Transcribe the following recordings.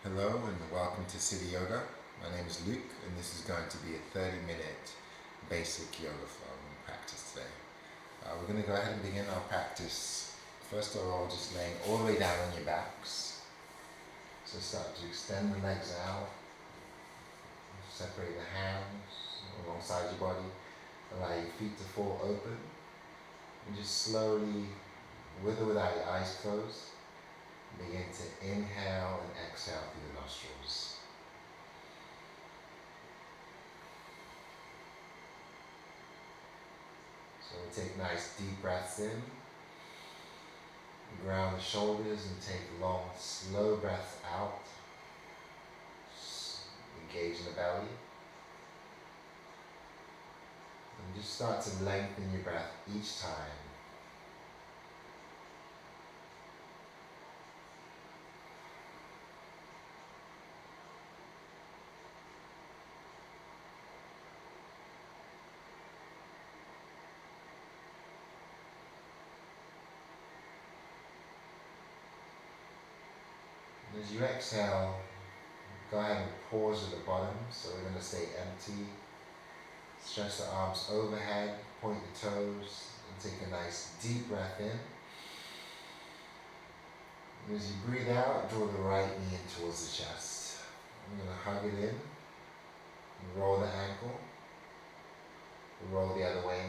Hello and welcome to City Yoga. My name is Luke and this is going to be a 30-minute basic yoga flow practice today. We're going to go ahead and begin our practice. First of all, just laying all the way down on your backs. So start to extend the legs out, separate the hands alongside your body, allow your feet to fall open, and just slowly, with or without your eyes closed, begin to inhale and exhale through the nostrils. So we'll take nice deep breaths in, ground the shoulders and take long, slow breaths out. Engage in the belly. And just start to lengthen your breath each time. As you exhale, go ahead and pause at the bottom, so we're going to stay empty. Stretch the arms overhead, point the toes, and take a nice deep breath in. And as you breathe out, draw the right knee in towards the chest. I'm going to hug it in, and roll the ankle, roll the other way,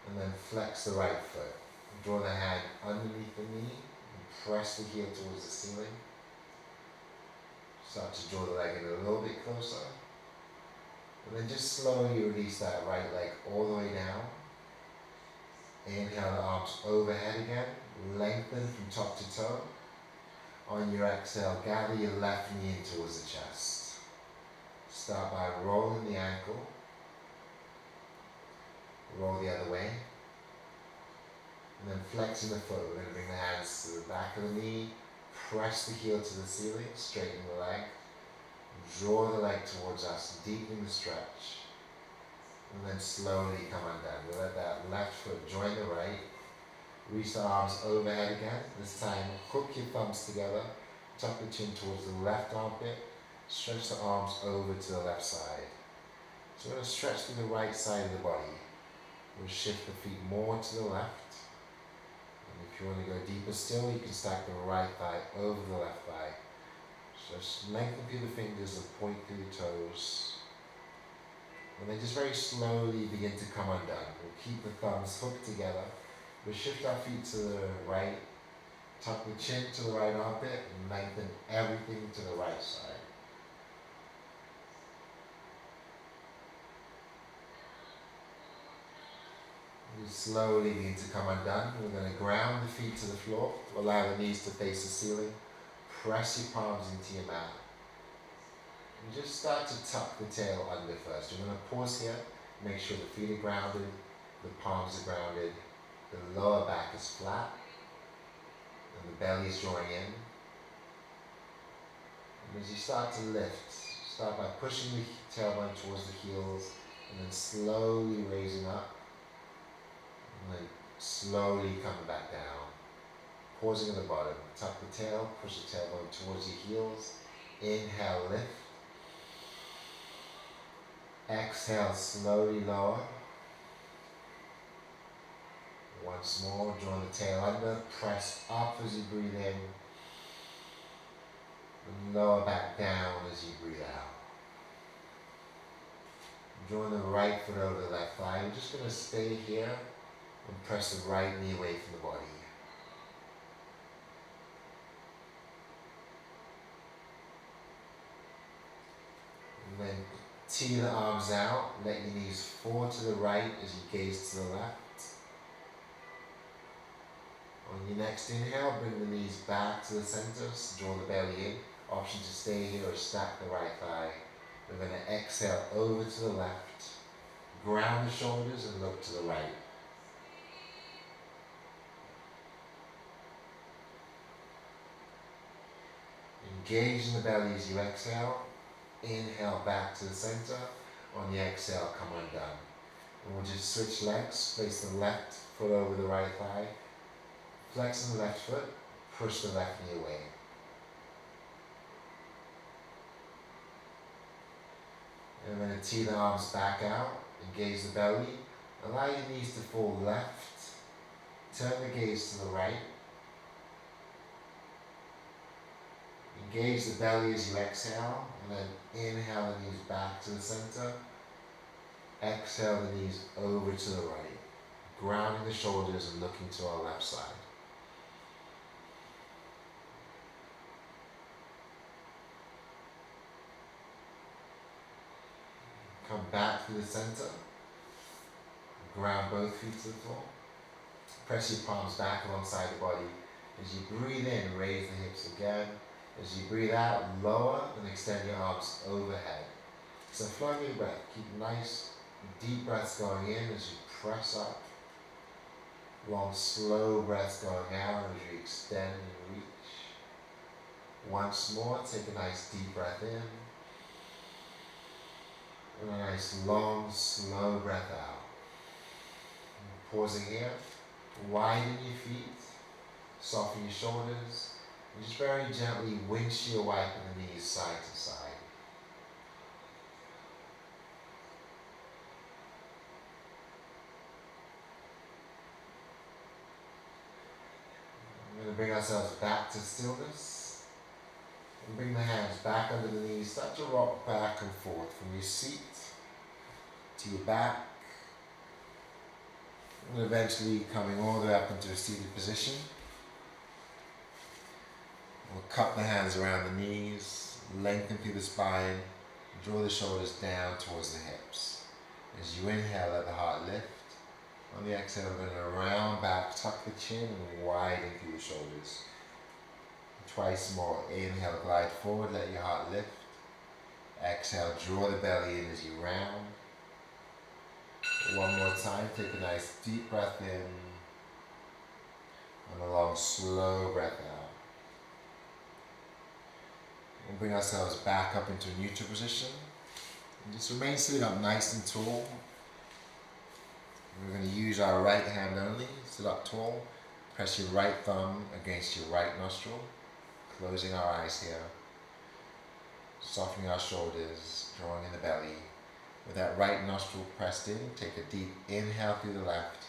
and then flex the right foot. Draw the hand underneath the knee, press the heel towards the ceiling. Start to draw the leg in a little bit closer. And then just slowly release that right leg all the way down. Inhale the arms overhead again. Lengthen from top to toe. On your exhale, gather your left knee in towards the chest. Start by rolling the ankle. Roll the other way. And then flexing the foot. We're going to bring the hands to the back of the knee. Press the heel to the ceiling. Straighten the leg. Draw the leg towards us. Deepen the stretch. And then slowly come undone. We'll let that left foot join the right. Reach the arms overhead again. This time, hook your thumbs together. Tuck the chin towards the left armpit. Stretch the arms over to the left side. So we're going to stretch to the right side of the body. We'll shift the feet more to the left. If you want to go deeper still, you can stack the right thigh over the left thigh. Just lengthen through the fingers and point through the toes. And then just very slowly begin to come undone. We'll keep the thumbs hooked together. We'll shift our feet to the right, tuck the chin to the right armpit, and lengthen everything to the right side. We slowly begin to come undone. We're going to ground the feet to the floor. Allow the knees to face the ceiling. Press your palms into your mat. And just start to tuck the tail under first. You're going to pause here. Make sure the feet are grounded. The palms are grounded. The lower back is flat. And the belly is drawing in. And as you start to lift, start by pushing the tailbone towards the heels. And then slowly raising up. And then slowly coming back down. Pausing at the bottom. Tuck the tail, push the tailbone towards your heels. Inhale, lift. Exhale, slowly lower. Once more, draw the tail under. Press up as you breathe in. And lower back down as you breathe out. Drawing the right foot over the left thigh. We're just going to stay here. And press the right knee away from the body. And then tee the arms out. Let your knees fall to the right as you gaze to the left. On your next inhale, bring the knees back to the center. Draw the belly in. Option to stay here or stack the right thigh. We're going to exhale over to the left. Ground the shoulders and look to the right. Engage in the belly as you exhale. Inhale back to the center. On the exhale, come undone. And we'll just switch legs. Place the left foot over the right thigh. Flex the left foot. Push the left knee away. then tee the arms back out, engage the belly, allow your knees to fall left, turn the gaze to the right, engage the belly as you exhale, and then inhale the knees back to the center, exhale the knees over to the right, grounding the shoulders and looking to our left side. Come back to the center, ground both feet to the floor, press your palms back alongside the body. As you breathe in, raise the hips again. As you breathe out, lower and extend your arms overhead. So flowing your breath, keep nice deep breaths going in as you press up. Long slow breaths going out as you extend and reach. Once more, take a nice deep breath in. And a nice long slow breath out. And pausing here, widen your feet, soften your shoulders, and just very gently windshield wipe the knees side to side. We're going to bring ourselves back to stillness. And bring the hands back under the knees. Start to rock back and forth from your seat to your back. And eventually coming all the way up into a seated position. We'll cup the hands around the knees, lengthen through the spine, draw the shoulders down towards the hips. As you inhale, let the heart lift. On the exhale, we're going to round back, tuck the chin and widen through the shoulders. Twice more. Inhale, glide forward, let your heart lift. Exhale, draw the belly in as you round. One more time, take a nice deep breath in and a long slow breath out. We'll bring ourselves back up into a neutral position. And just remain sitting up nice and tall. We're going to use our right hand only. Sit up tall. Press your right thumb against your right nostril. Closing our eyes here. Softening our shoulders, drawing in the belly. With that right nostril pressed in, take a deep inhale through the left.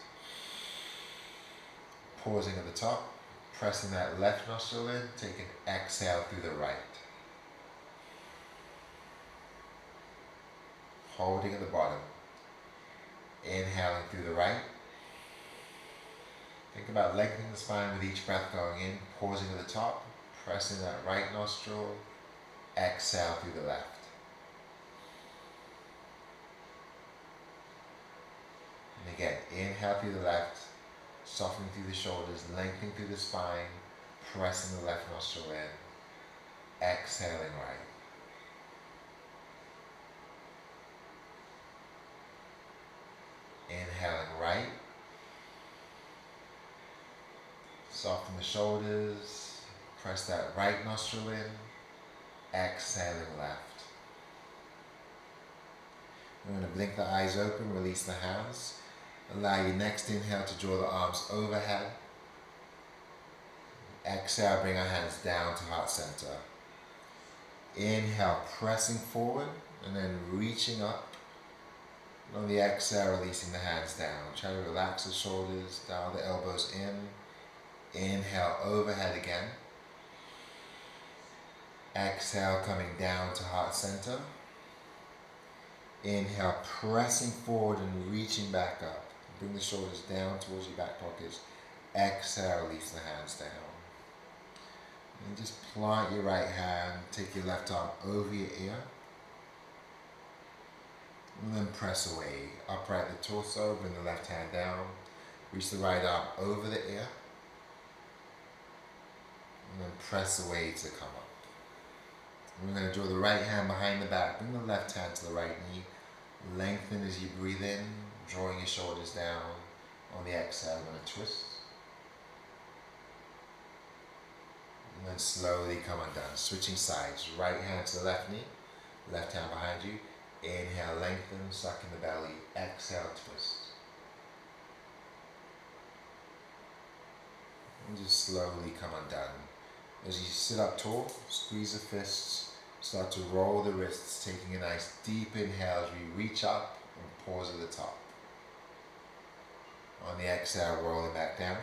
Pausing at the top. Pressing that left nostril in, take an exhale through the right. Holding at the bottom. Inhaling through the right. Think about lengthening the spine with each breath going in, pausing at the top, pressing that right nostril, exhale through the left. And again, inhale through the left, softening through the shoulders, lengthening through the spine, pressing the left nostril in, exhaling right. Inhaling right. Soften the shoulders. Press that right nostril in. Exhaling left. We're going to blink the eyes open, release the hands. Allow your next inhale to draw the arms overhead. Exhale, bring our hands down to heart center. Inhale, pressing forward and then reaching up. On the exhale, releasing the hands down. Try to relax the shoulders, dial the elbows in. Inhale, overhead again. Exhale, coming down to heart center. Inhale, pressing forward and reaching back up. Bring the shoulders down towards your back pockets. Exhale, release the hands down. And just plant your right hand, take your left arm over your ear. And then press away. Upright the torso, bring the left hand down. Reach the right arm over the ear. And then press away to come up. And we're going to draw the right hand behind the back. Bring the left hand to the right knee. Lengthen as you breathe in, drawing your shoulders down. On the exhale, I'm going to twist. And then slowly come undone. Switching sides. Right hand to the left knee. Left hand behind you. Inhale, lengthen, suck in the belly. Exhale, twist. And just slowly come undone. As you sit up tall, squeeze the fists, Start to roll the wrists, taking a nice deep inhale as we reach up and pause at the top. On the exhale, rolling back down.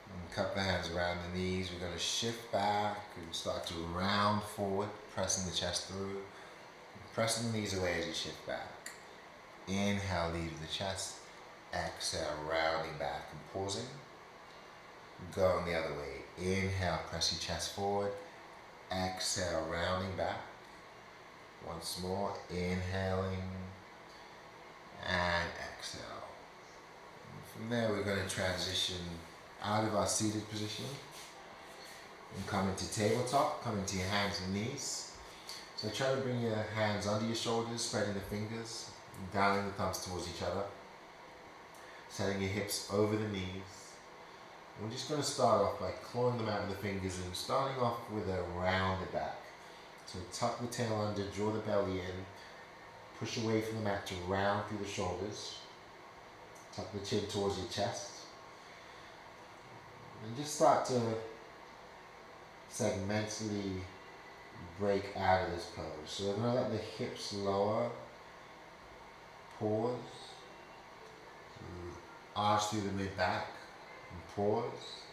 And cup the hands around the knees. We're going to shift back and start to round forward, pressing the chest through. Pressing the knees away as you shift back. Inhale, leave the chest. Exhale, rounding back and pausing. Going the other way. Inhale, press your chest forward. Exhale, rounding back. Once more, inhaling and exhale. And from there, we're going to transition out of our seated position and come into tabletop, come into your hands and knees. So try to bring your hands under your shoulders, spreading the fingers, and dialing the thumbs towards each other. Setting your hips over the knees. And we're just going to start off by clawing them out with the fingers and starting off with a rounded back. So tuck the tail under, draw the belly in, push away from the mat to round through the shoulders. Tuck the chin towards your chest. And just start to segmentally break out of this pose. So we're going to let the hips lower, pause, arch through the mid-back, and pause,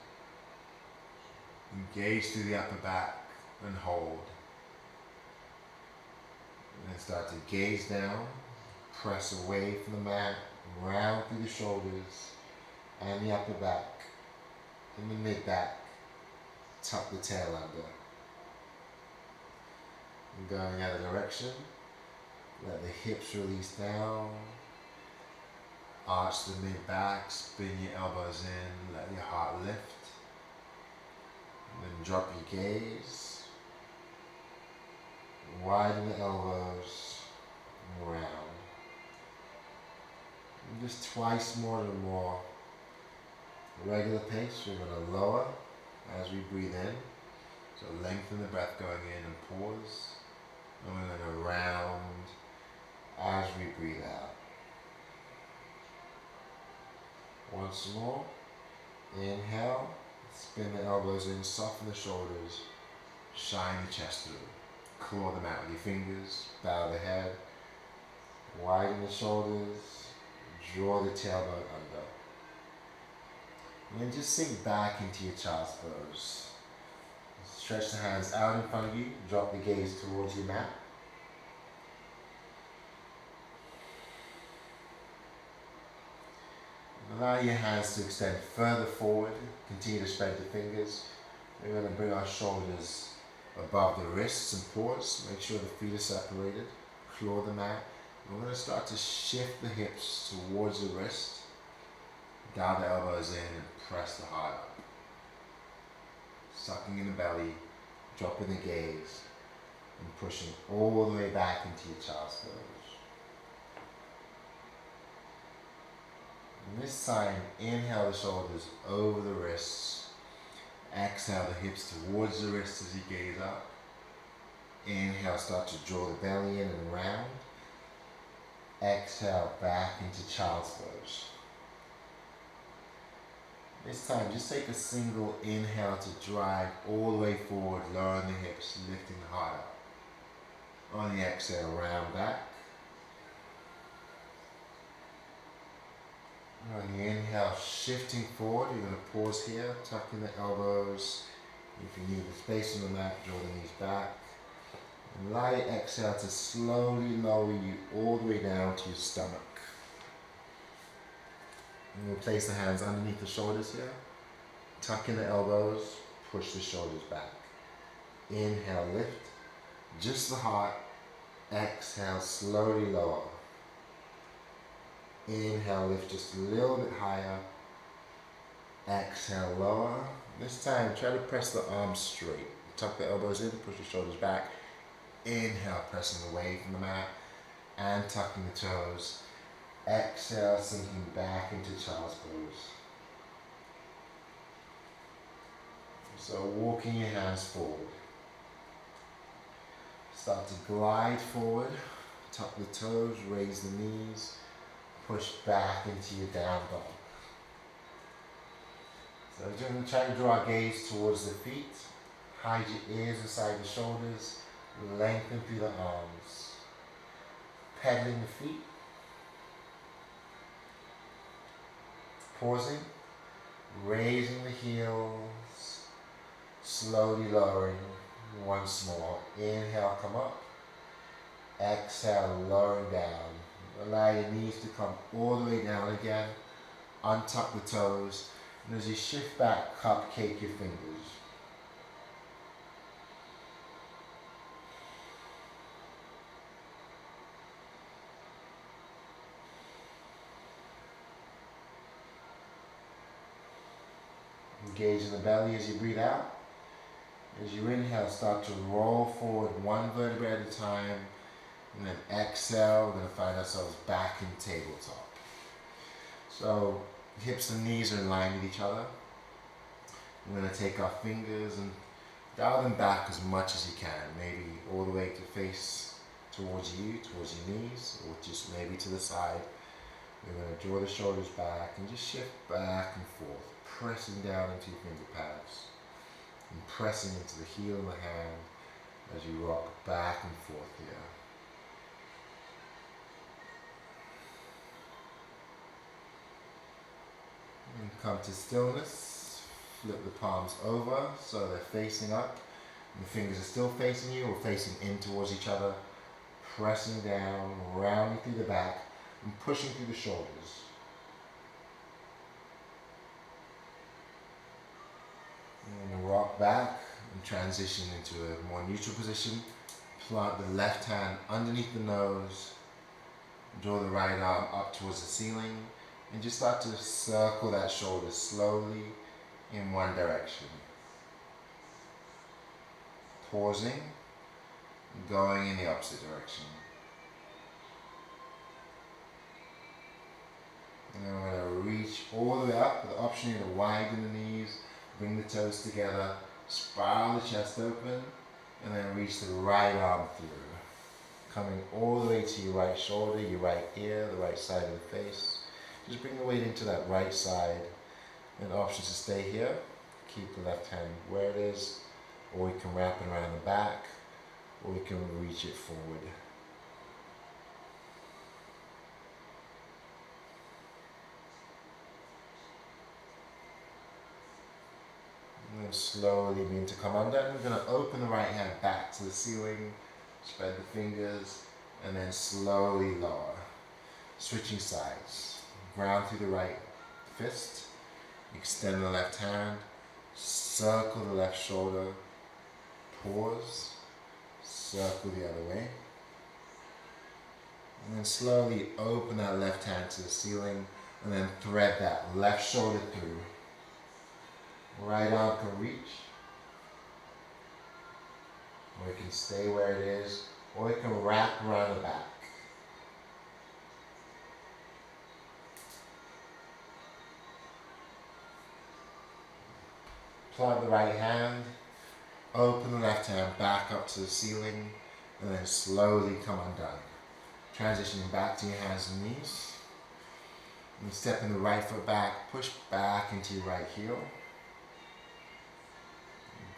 engage through the upper back and hold. And then start to gaze down, press away from the mat, round through the shoulders and the upper back, and the mid-back, tuck the tail under. And going the other direction, let the hips release down, arch the mid-back, spin your elbows in, let your heart lift, and then drop your gaze, widen the elbows, and round. And just twice more or more. Regular pace, we're going to lower as we breathe in. So lengthen the breath going in and pause. And we're going to round as we breathe out. Once more. Inhale. Spin the elbows in, soften the shoulders, shine the chest through. Claw them out with your fingers, bow the head, widen the shoulders, draw the tailbone under. And then just sink back into your child's pose. Stretch the hands out in front of you, drop the gaze towards your mat. Allow your hands to extend further forward, continue to spread the fingers. We're going to bring our shoulders above the wrists and pause. Make sure the feet are separated. Claw the mat. We're going to start to shift the hips towards the wrist. Dial the elbows in and press the heart up. Sucking in the belly, dropping the gaze, and pushing all the way back into your child's pose. And this time, inhale the shoulders over the wrists. Exhale the hips towards the wrists as you gaze up. Inhale, start to draw the belly in and round. Exhale, back into child's pose. This time, just take a single inhale to drive all the way forward, lowering the hips, lifting the heart up. On the exhale, round back. On the inhale, shifting forward, you're going to pause here, tucking the elbows. If you need the space on the mat, draw the knees back. And allow your exhale to slowly lower you all the way down to your stomach. And we'll place the hands underneath the shoulders here. Tuck in the elbows, push the shoulders back. Inhale, lift, just the heart. Exhale, slowly lower. Inhale, lift just a little bit higher. Exhale, lower. This time, try to press the arms straight. Tuck the elbows in, push the shoulders back. Inhale, pressing away from the mat and tucking the toes. Exhale, sinking back into child's pose. So walking your hands forward. Start to glide forward. Tuck the toes, raise the knees. Push back into your down dog. So we're going to try to draw our gaze towards the feet. Hide your ears inside the shoulders. Lengthen through the arms. Pedaling the feet. Pausing. Raising the heels. Slowly lowering. Once more. Inhale, come up. Exhale, lowering down. Allow your knees to come all the way down again. Untuck the toes. And as you shift back, cupcake your fingers. Engage in the belly as you breathe out. As you inhale, start to roll forward one vertebrae at a time. And then exhale, we're going to find ourselves back in tabletop. So hips and knees are in line with each other. We're going to take our fingers and dial them back as much as you can. Maybe all the way to face towards you, towards your knees, or just maybe to the side. We're going to draw the shoulders back and just shift back and forth, pressing down into your finger pads and pressing into the heel of the hand as you rock back and forth here. And come to stillness. Flip the palms over so they're facing up. And the fingers are still facing you or facing in towards each other. Pressing down, rounding through the back and pushing through the shoulders. And rock back and transition into a more neutral position. Plant the left hand underneath the nose. Draw the right arm up towards the ceiling. And just start to circle that shoulder slowly in one direction. Pausing, going in the opposite direction. And then we're going to reach all the way up with the option to widen the knees, bring the toes together, spiral the chest open, and then reach the right arm through. Coming all the way to your right shoulder, your right ear, the right side of the face. Just bring the weight into that right side. And options to stay here. Keep the left hand where it is. Or we can wrap it around the back. Or we can reach it forward. And then slowly begin to come under. And we're going to open the right hand back to the ceiling. Spread the fingers. And then slowly lower. Switching sides. Ground through the right fist, extend the left hand, circle the left shoulder, pause, circle the other way, and then slowly open that left hand to the ceiling and then thread that left shoulder through. Right arm can reach, or it can stay where it is, or it can wrap around the back. Plant the right hand, open the left hand back up to the ceiling, and then slowly come undone. Transitioning back to your hands and knees. And stepping the right foot back, push back into your right heel.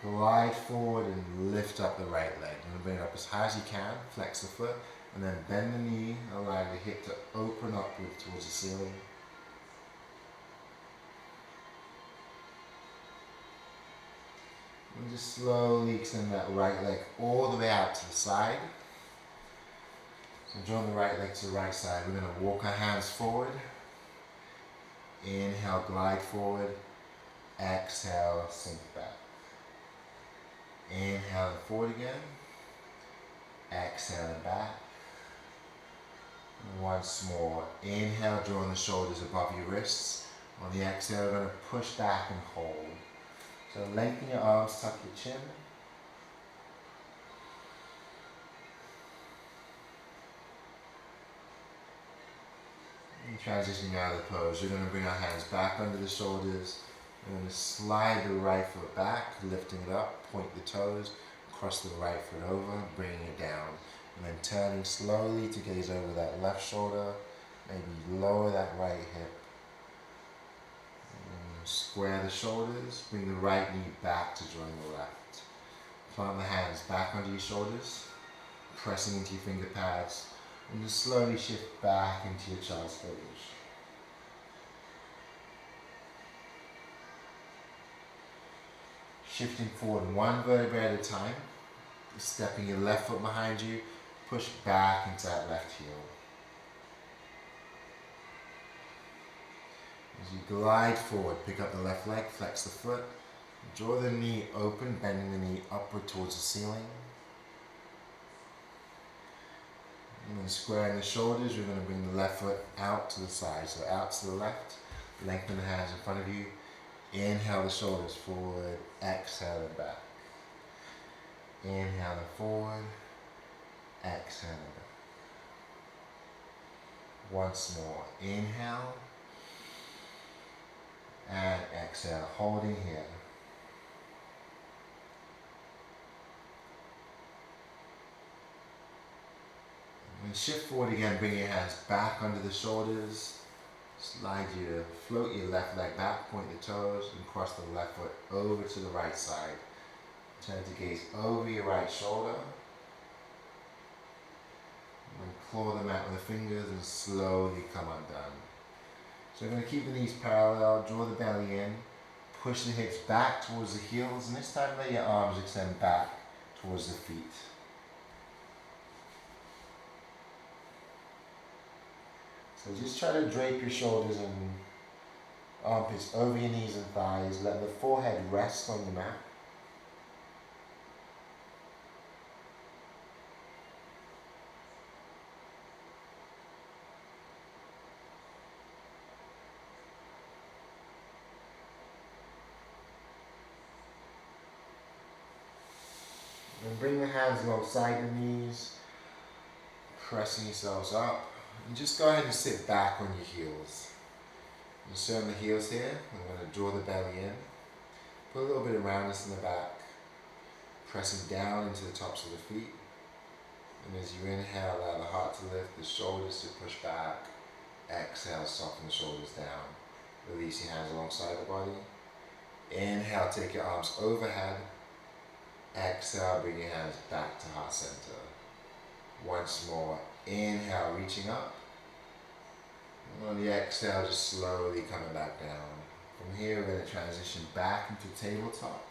Glide forward and lift up the right leg. And bring it up as high as you can, flex the foot, and then bend the knee, allow the hip to open upward towards the ceiling. And just slowly extend that right leg all the way out to the side. So drawing the right leg to the right side, we're going to walk our hands forward. Inhale, glide forward. Exhale, sink back. Inhale and forward again. Exhale and back. And once more. Inhale, drawing the shoulders above your wrists. On the exhale, we're going to push back and hold. So lengthen your arms, tuck your chin. And transitioning out of the pose, we're going to bring our hands back under the shoulders. We're going to slide the right foot back, lifting it up, point the toes, cross the right foot over, bringing it down. And then turning slowly to gaze over that left shoulder, maybe lower that right hip. Square the shoulders, bring the right knee back to join the left. Plant the hands back under your shoulders, pressing into your finger pads, and just slowly shift back into your child's pose. Shifting forward one vertebra at a time, stepping your left foot behind you, push back into that left heel. As you glide forward, pick up the left leg, flex the foot, draw the knee open, bending the knee upward towards the ceiling. And then squaring the shoulders, you're going to bring the left foot out to the side, so out to the left, lengthen the hands in front of you, inhale the shoulders forward, exhale and back. Inhale and forward, exhale and back. Once more, inhale and exhale, holding here. And shift forward again, bring your hands back under the shoulders. Slide you, float your left leg back, point the toes, and cross the left foot over to the right side. Turn to gaze over your right shoulder. And claw the mat with the fingers and slowly come undone. So we're going to keep the knees parallel, draw the belly in, push the hips back towards the heels, and this time let your arms extend back towards the feet. So just try to drape your shoulders and armpits over your knees and thighs. Let the forehead rest on the mat. And bring the hands alongside the knees, pressing yourselves up. And just go ahead and sit back on your heels. Insert the heels here. I'm going to draw the belly in. Put a little bit of roundness in the back. Pressing down into the tops of the feet. And as you inhale, allow the heart to lift, the shoulders to push back. Exhale, soften the shoulders down. Release your hands alongside the body. Inhale, take your arms overhead. Exhale, bring your hands back to heart center. Once more, inhale, reaching up. And on the exhale, just slowly coming back down. From here, we're going to transition back into tabletop.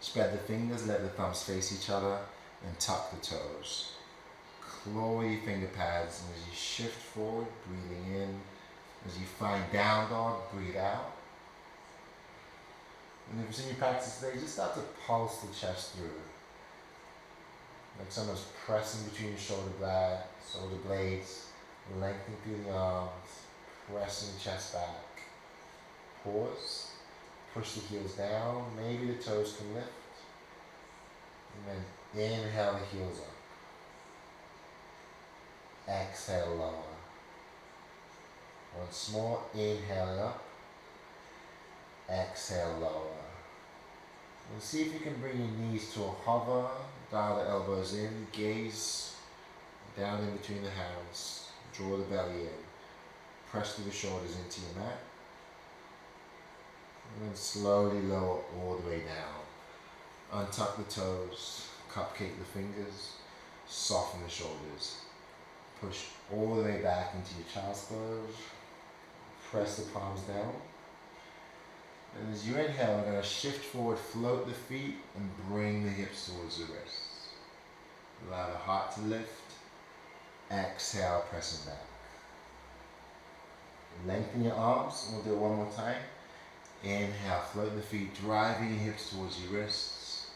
Spread the fingers, let the thumbs face each other, and tuck the toes. Claw your finger pads, and as you shift forward, breathing in. As you find down dog, breathe out. And if it's in your practice today, just start to pulse the chest through. Like someone's pressing between your shoulder blades, lengthening through the arms, pressing the chest back. Pause, push the heels down, maybe the toes can lift. And then inhale the heels up. Exhale, lower. Once more, inhale up. Exhale, lower. And see if you can bring your knees to a hover, dial the elbows in, gaze down in between the hands, draw the belly in, press through the shoulders into your mat, and then slowly lower all the way down. Untuck the toes, cupcake the fingers, soften the shoulders, push all the way back into your child's pose, press the palms down. And as you inhale, we're going to shift forward, float the feet, and bring the hips towards the wrists. Allow the heart to lift. Exhale, pressing back. Lengthen your arms, and we'll do it one more time. Inhale, float the feet, driving your hips towards your wrists.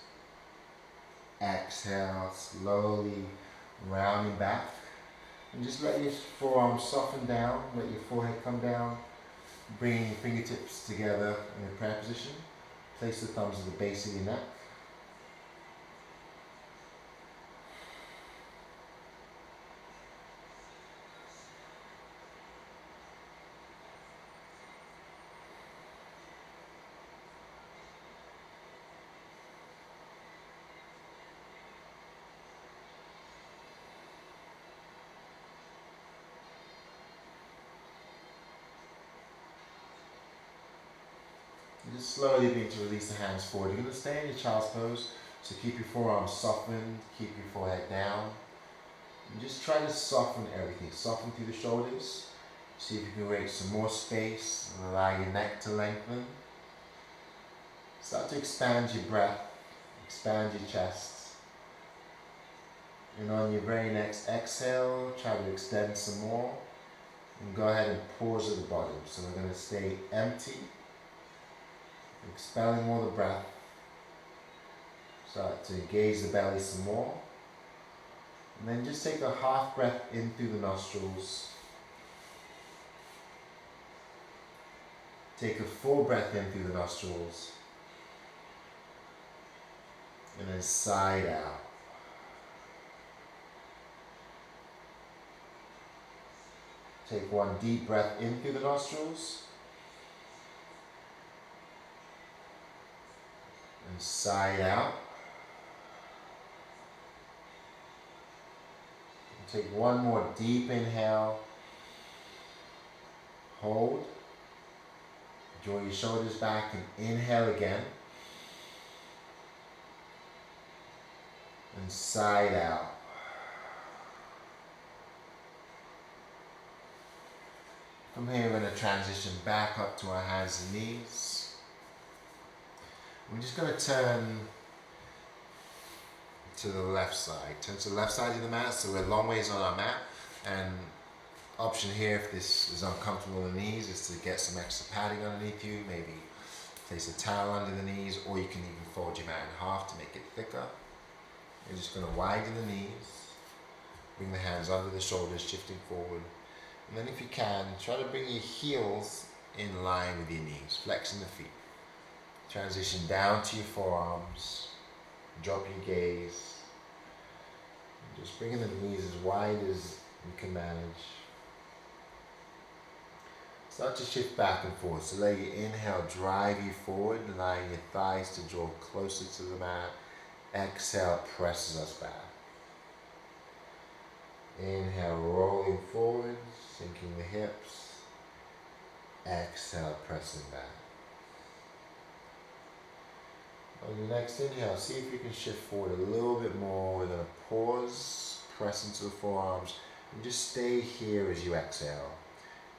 Exhale, slowly rounding back. And just let your forearms soften down, let your forehead come down. Bringing your fingertips together in a prayer position. Place the thumbs at the base of your neck. just slowly begin to release the hands forward. You're going to stay in your child's pose, so keep your forearms softened, keep your forehead down. And just try to soften everything. Soften through the shoulders. See if you can create some more space and allow your neck to lengthen. Start to expand your breath, expand your chest. And on your very next exhale, try to extend some more. And go ahead and pause at the bottom. So we're going to stay empty, expelling all the breath. Start to engage the belly some more. And then just take a half breath in through the nostrils. Take a full breath in through the nostrils. And then side out. Take one deep breath in through the nostrils. And side out. And take one more deep inhale. Hold. Draw your shoulders back and inhale again. And side out. From here we're going to transition back up to our hands and knees. We're just going to turn to the left side. Turn to the left side of the mat, so we're long ways on our mat. And option here, if this is uncomfortable on the knees, is to get some extra padding underneath you. Maybe place a towel under the knees, or you can even fold your mat in half to make it thicker. You're just going to widen the knees. Bring the hands under the shoulders, shifting forward. And then if you can, try to bring your heels in line with your knees, flexing the feet. Transition down to your forearms, drop your gaze. Just bringing the knees as wide as you can manage. Start to shift back and forth, so let your inhale drive you forward, allowing your thighs to draw closer to the mat. Exhale presses us back. Inhale, rolling forward, sinking the hips. Exhale, pressing back. On your next inhale, see if you can shift forward a little bit more. We're going to pause, press into the forearms, and just stay here as you exhale.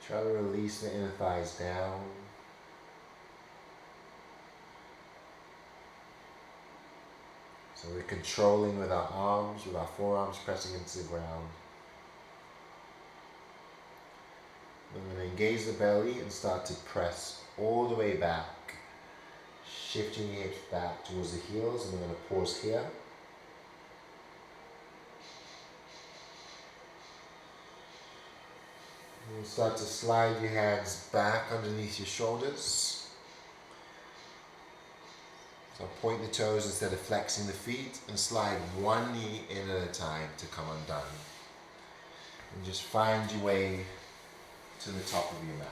Try to release the inner thighs down. So we're controlling with our arms, with our forearms pressing into the ground. We're going to engage the belly and start to press all the way back, shifting your hips back towards the heels, and we're going to pause here. And start to slide your hands back underneath your shoulders. So point the toes instead of flexing the feet, and slide one knee in at a time to come undone. And just find your way to the top of your mat.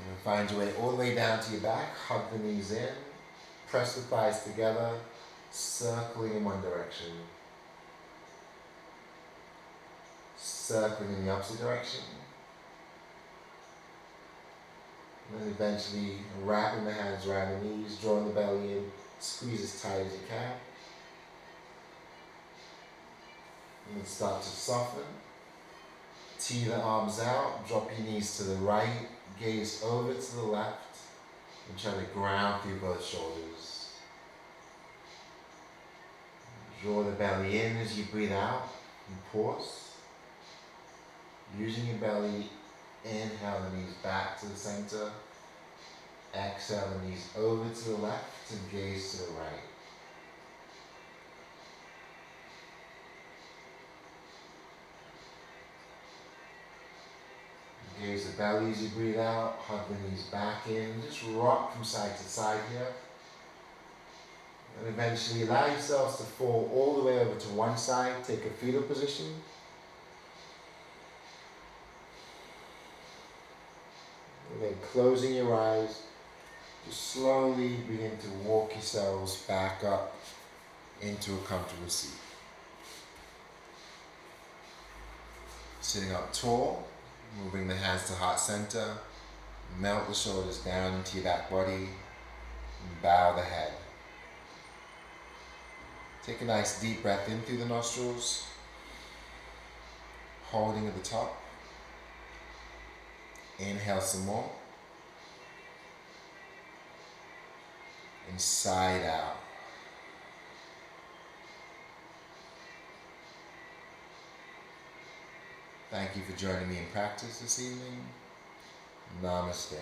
And find your way all the way down to your back, hug the knees in, press the thighs together, circling in one direction. Circling in the opposite direction. And then eventually wrapping the hands around the knees, drawing the belly in, squeeze as tight as you can. And then start to soften. Tee the arms out, drop your knees to the right, gaze over to the left, and try to ground through both shoulders. Draw the belly in as you breathe out, and pause. Using your belly, inhale the knees back to the center. Exhale the knees over to the left and gaze to the right. Gaze the belly as you breathe out, hug the knees back in, just rock from side to side here. And eventually allow yourselves to fall all the way over to one side, take a fetal position. And then closing your eyes, just slowly begin to walk yourselves back up into a comfortable seat. Sitting up tall, we'll bring the hands to heart center. Melt the shoulders down into your back body. And bow the head. Take a nice deep breath in through the nostrils, holding at the top. Inhale some more. And sigh it out. Thank you for joining me in practice this evening. Namaste.